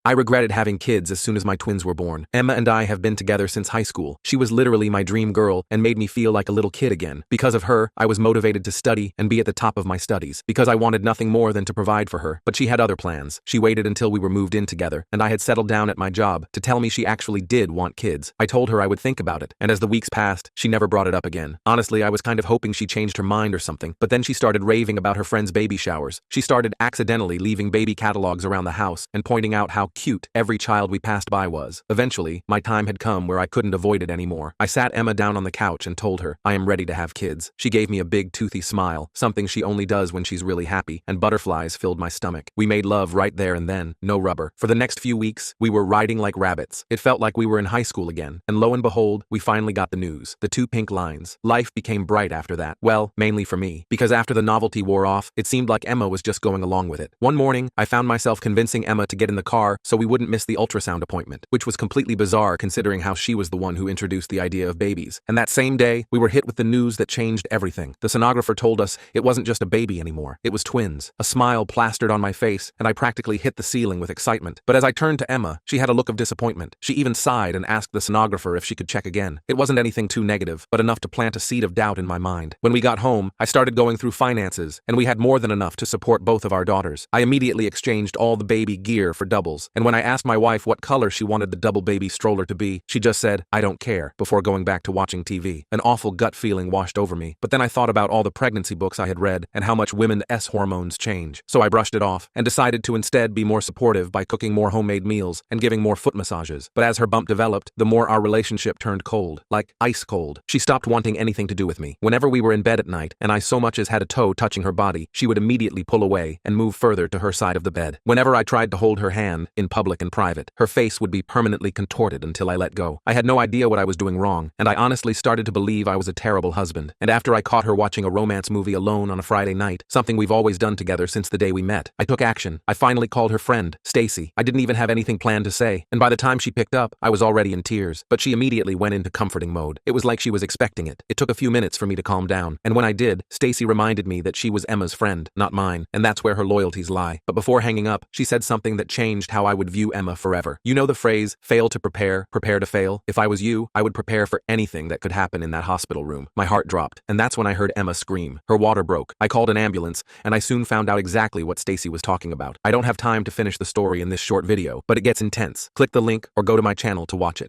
I regretted having kids as soon as my twins were born. Emma and I have been together since high school. She was literally my dream girl and made me feel like a little kid again. Because of her, I was motivated to study and be at the top of my studies, because I wanted nothing more than to provide for her. But she had other plans. She waited until we were moved in together, and I had settled down at my job, to tell me she actually did want kids. I told her I would think about it, and as the weeks passed, she never brought it up again. Honestly, I was kind of hoping she changed her mind or something, but then she started raving about her friends' baby showers. She started accidentally leaving baby catalogs around the house and pointing out how cute every child we passed by was. Eventually, my time had come where I couldn't avoid it anymore. I sat Emma down on the couch and told her, I am ready to have kids. She gave me a big toothy smile, something she only does when she's really happy, and butterflies filled my stomach. We made love right there and then, no rubber. For the next few weeks, we were riding like rabbits. It felt like we were in high school again, and lo and behold, we finally got the news. The 2 pink lines. Life became bright after that. Well, mainly for me, because after the novelty wore off, it seemed like Emma was just going along with it. One morning, I found myself convincing Emma to get in the car so we wouldn't miss the ultrasound appointment, which was completely bizarre considering how she was the one who introduced the idea of babies. And that same day, we were hit with the news that changed everything. The sonographer told us it wasn't just a baby anymore, it was twins. A smile plastered on my face, and I practically hit the ceiling with excitement. But as I turned to Emma, she had a look of disappointment. She even sighed and asked the sonographer if she could check again. It wasn't anything too negative, but enough to plant a seed of doubt in my mind. When we got home, I started going through finances, and we had more than enough to support both of our daughters. I immediately exchanged all the baby gear for doubles, and when I asked my wife what color she wanted the double baby stroller to be, she just said, I don't care, before going back to watching TV. An awful gut feeling washed over me, but then I thought about all the pregnancy books I had read and how much women's hormones change. So I brushed it off and decided to instead be more supportive by cooking more homemade meals and giving more foot massages. But as her bump developed, the more our relationship turned cold, like ice cold. She stopped wanting anything to do with me. Whenever we were in bed at night and I so much as had a toe touching her body, she would immediately pull away and move further to her side of the bed. Whenever I tried to hold her hand, in public and private, her face would be permanently contorted until I let go. I had no idea what I was doing wrong, and I honestly started to believe I was a terrible husband. And after I caught her watching a romance movie alone on a Friday night, something we've always done together since the day we met, I took action. I finally called her friend, Stacy. I didn't even have anything planned to say, and by the time she picked up, I was already in tears. But she immediately went into comforting mode. It was like she was expecting it. It took a few minutes for me to calm down, and when I did, Stacy reminded me that she was Emma's friend, not mine, and that's where her loyalties lie. But before hanging up, she said something that changed how I would view Emma forever. You know the phrase, fail to prepare, prepare to fail? If I was you, I would prepare for anything that could happen in that hospital room. My heart dropped, and that's when I heard Emma scream. Her water broke. I called an ambulance, and I soon found out exactly what Stacy was talking about. I don't have time to finish the story in this short video, but it gets intense. Click the link or go to my channel to watch it.